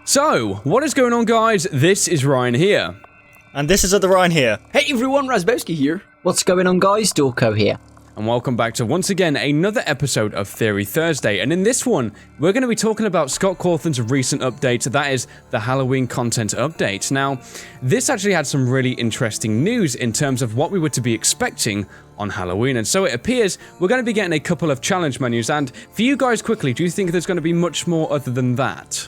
So, what is going on, guys? This is Ryan here. And this is Other Ryan here. Hey everyone, Razbowski here. What's going on, guys? Dawkbro here. And welcome back to, once again, another episode of Theory Thursday. And in this one, we're going to be talking about Scott Cawthon's recent update, that is the Halloween content update. Now, this actually had some really interesting news in terms of what we were to be expecting on Halloween. And so it appears we're going to be getting a couple of challenge menus. And for you guys, quickly, do you think there's going to be much more other than that?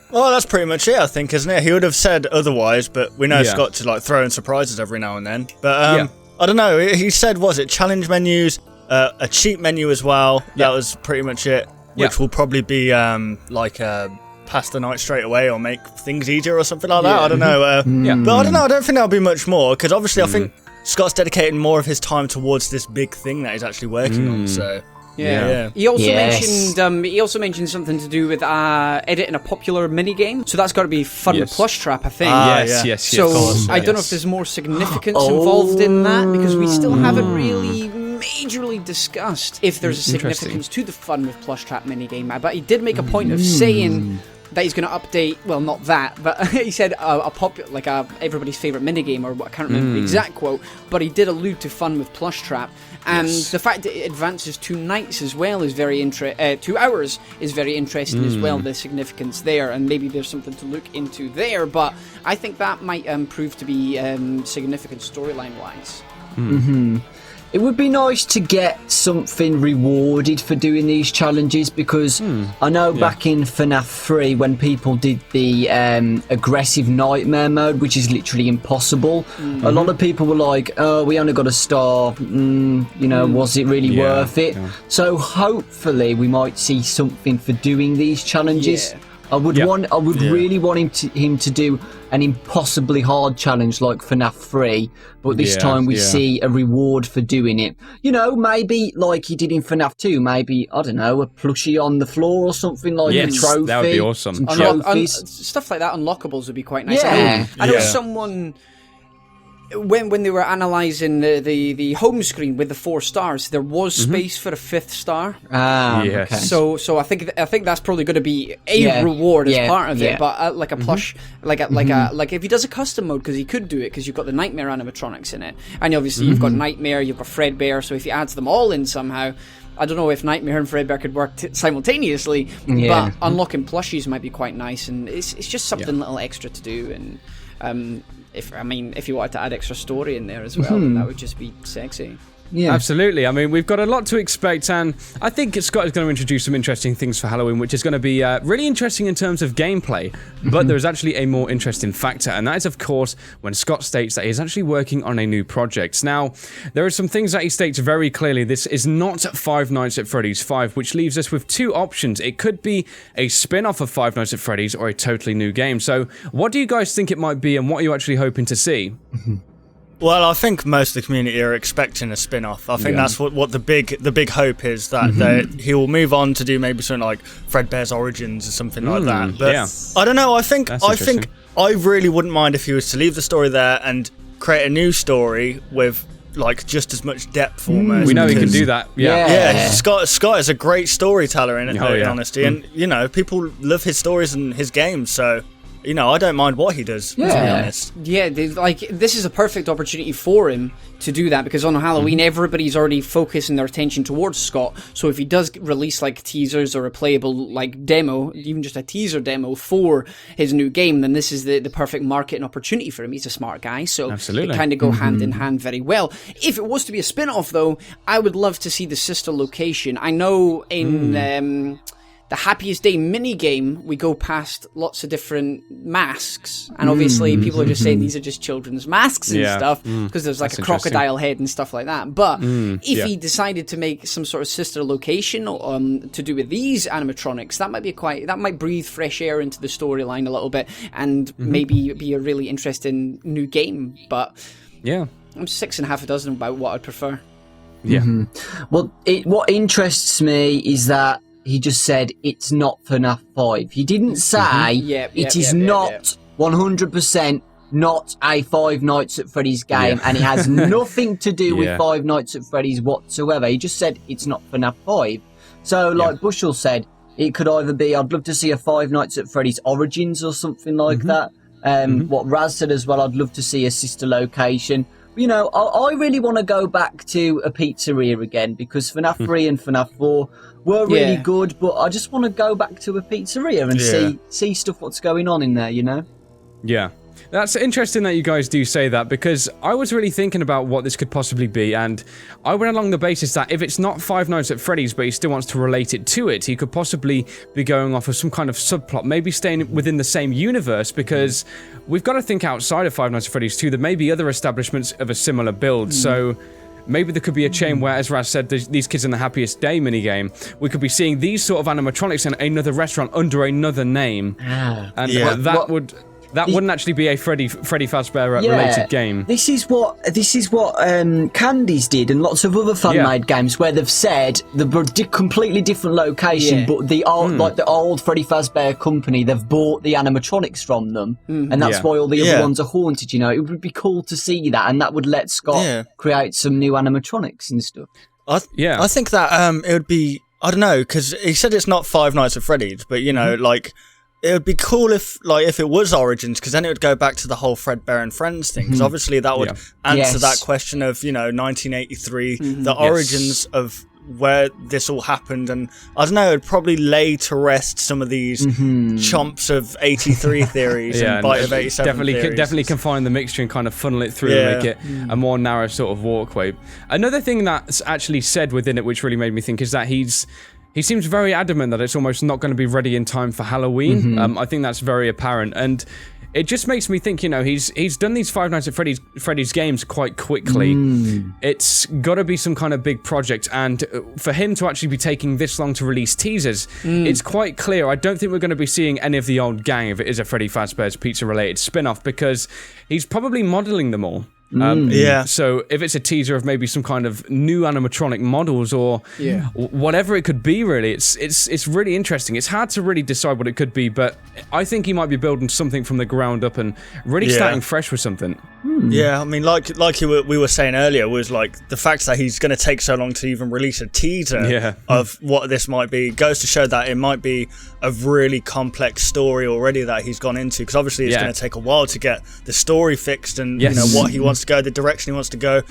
Well, that's pretty much it, I think, isn't it? He would have said otherwise, but we know Scott to throw in surprises every now and then. But I don't know. He said, was it challenge menus, a cheat menu as well? That was pretty much it. Which will probably be pass the night straight away or make things easier or something like that. I don't know. But I don't know. I don't think there'll be much more because obviously I think Scott's dedicating more of his time towards this big thing that he's actually working on. So. Yeah. He also mentioned something to do with editing a popular minigame. So that's got to be fun with Plush Trap, I think. Yes. So I don't know if there's more significance involved in that because we still haven't really majorly discussed if there's a significance to the fun with Plush Trap minigame. But he did make a point of saying that he's going to update, well, not that, but he said everybody's favourite minigame, or I can't remember the exact quote, but he did allude to fun with Plush Trap. And the fact that it advances 2 nights as well is 2 hours is very interesting as well, the significance there, and maybe there's something to look into there, but I think that might prove to be significant storyline-wise. It would be nice to get something rewarded for doing these challenges because I know back in FNAF 3 when people did the aggressive nightmare mode, which is literally impossible, a lot of people were like, oh, we only got a star, was it really worth it? So hopefully we might see something for doing these challenges. I would really want him to do an impossibly hard challenge like FNAF 3, but this time we see a reward for doing it. You know, maybe like he did in FNAF 2, maybe, I don't know, a plushie on the floor or something like a trophy. That would be awesome. Stuff like that, unlockables would be quite nice. I know someone... When they were analysing the home screen with the 4 stars, there was space for a 5th star. Okay. So I think that's probably going to be a reward as part of it. But like a plush, like if he does a custom mode, because he could do it, because you've got the Nightmare animatronics in it, and obviously you've got Nightmare, you've got Fredbear. So if he adds them all in somehow, I don't know if Nightmare and Fredbear could work simultaneously, but unlocking plushies might be quite nice, and it's just something little extra to do. And if you wanted to add extra story in there as well, then that would just be sexy. Yeah, absolutely. I mean, we've got a lot to expect, and I think Scott is going to introduce some interesting things for Halloween, which is going to be really interesting in terms of gameplay. But there is actually a more interesting factor, and that is, of course, when Scott states that he's actually working on a new project. Now, there are some things that he states very clearly. This is not Five Nights at Freddy's 5, which leaves us with 2 options. It could be a spin-off of Five Nights at Freddy's or a totally new game. So, what do you guys think it might be, and what are you actually hoping to see? Well, I think most of the community are expecting a spin-off. I think that's what the big hope is, that he will move on to do maybe something like Fredbear's Origins or something like that. But I don't know. I think I really wouldn't mind if he was to leave the story there and create a new story with like just as much depth almost. We know he can do that. Scott is a great storyteller in honesty, and people love his stories and his games, so. I don't mind what he does, to be honest. Yeah, this is a perfect opportunity for him to do that, because on Halloween, everybody's already focusing their attention towards Scott. So if he does release, teasers or a playable, demo, even just a teaser demo for his new game, then this is the perfect marketing opportunity for him. He's a smart guy, so it kind of go hand in hand very well. If it was to be a spin-off, though, I would love to see the sister location. I know in... the Happiest Day minigame, we go past lots of different masks, and obviously people are just saying these are just children's masks and stuff, because there's a crocodile head and stuff like that. But if he decided to make some sort of sister location to do with these animatronics, that might breathe fresh air into the storyline a little bit, and maybe be a really interesting new game. But I'm 6 1/2 about what I'd prefer. Well, what interests me is that he just said it's not FNAF 5. He didn't say it is not 100% not a Five Nights at Freddy's game, and it has nothing to do with Five Nights at Freddy's whatsoever. He just said it's not FNAF 5. So, like Bushell said, it could either be, I'd love to see a Five Nights at Freddy's Origins or something like that. What Raz said as well, I'd love to see a sister location. You know, I really want to go back to a pizzeria again, because FNAF 3 and FNAF 4 were really good, but I just want to go back to a pizzeria and see stuff what's going on in there, you know? Yeah. That's interesting that you guys do say that, because I was really thinking about what this could possibly be, and I went along the basis that if it's not Five Nights at Freddy's but he still wants to relate it to it, he could possibly be going off of some kind of subplot, maybe staying within the same universe, because we've got to think outside of Five Nights at Freddy's too. There may be other establishments of a similar build, so maybe there could be a chain where, as Raz said, these kids in the Happiest Day minigame, we could be seeing these sort of animatronics in another restaurant under another name, and that wouldn't actually be a Freddy Fazbear related game. This is what Candies did, and lots of other fan-made games where they've said they're completely different location, but the old Freddy Fazbear company, they've bought the animatronics from them, and that's why all the other ones are haunted. You know, it would be cool to see that, and that would let Scott create some new animatronics and stuff. I think that it would be, I don't know, because he said it's not Five Nights at Freddy's, but you know, like, it would be cool if it was Origins, because then it would go back to the whole Fredbear and Friends thing, because obviously that would answer that question of, you know, 1983, the origins of where this all happened, and I don't know, it'd probably lay to rest some of these chomps of 83 theories and Bite of 87 theories. Definitely confine the mixture and kind of funnel it through and make it a more narrow sort of walkway. Another thing that's actually said within it, which really made me think, is that he seems very adamant that it's almost not going to be ready in time for Halloween. I think that's very apparent, and it just makes me think, you know, he's done these Five Nights at Freddy's games quite quickly. It's got to be some kind of big project, and for him to actually be taking this long to release teasers, it's quite clear. I don't think we're going to be seeing any of the old gang if it is a Freddy Fazbear's Pizza-related spin-off, because he's probably modelling them all. So if it's a teaser of maybe some kind of new animatronic models or whatever it could be, really, it's really interesting. It's hard to really decide what it could be, but I think he might be building something from the ground up and really starting fresh with something. Yeah, I mean, like we were saying earlier, was like the fact that he's going to take so long to even release a teaser of what this might be goes to show that it might be a really complex story already that he's gone into, because obviously it's going to take a while to get the story fixed and you know what he wants to go, the direction he wants to go.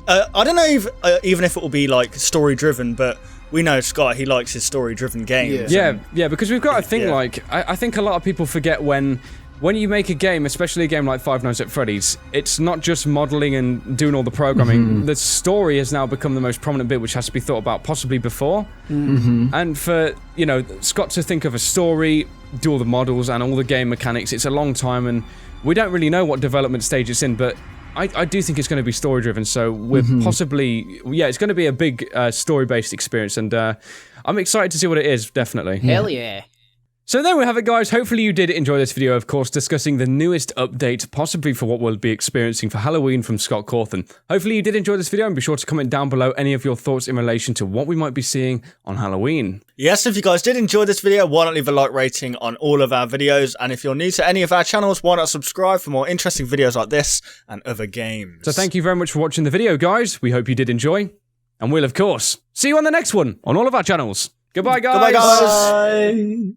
I don't know even if it will be like story driven, but we know Scott, he likes his story driven games. Yeah, because we've got to think like I think a lot of people forget when you make a game, especially a game like Five Nights at Freddy's, it's not just modeling and doing all the programming. The story has now become the most prominent bit, which has to be thought about possibly before. And for, you know, Scott to think of a story, do all the models and all the game mechanics, it's a long time, and we don't really know what development stage it's in, but I do think it's going to be story driven, so we're possibly, it's going to be a big story-based experience, and I'm excited to see what it is, definitely. Hell yeah. So there we have it, guys. Hopefully you did enjoy this video, of course, discussing the newest update, possibly for what we'll be experiencing for Halloween from Scott Cawthon. Hopefully you did enjoy this video, and be sure to comment down below any of your thoughts in relation to what we might be seeing on Halloween. Yes, if you guys did enjoy this video, why not leave a like rating on all of our videos, and if you're new to any of our channels, why not subscribe for more interesting videos like this and other games. So thank you very much for watching the video, guys. We hope you did enjoy, and we'll, of course, see you on the next one on all of our channels. Goodbye, guys. Goodbye, guys. Bye.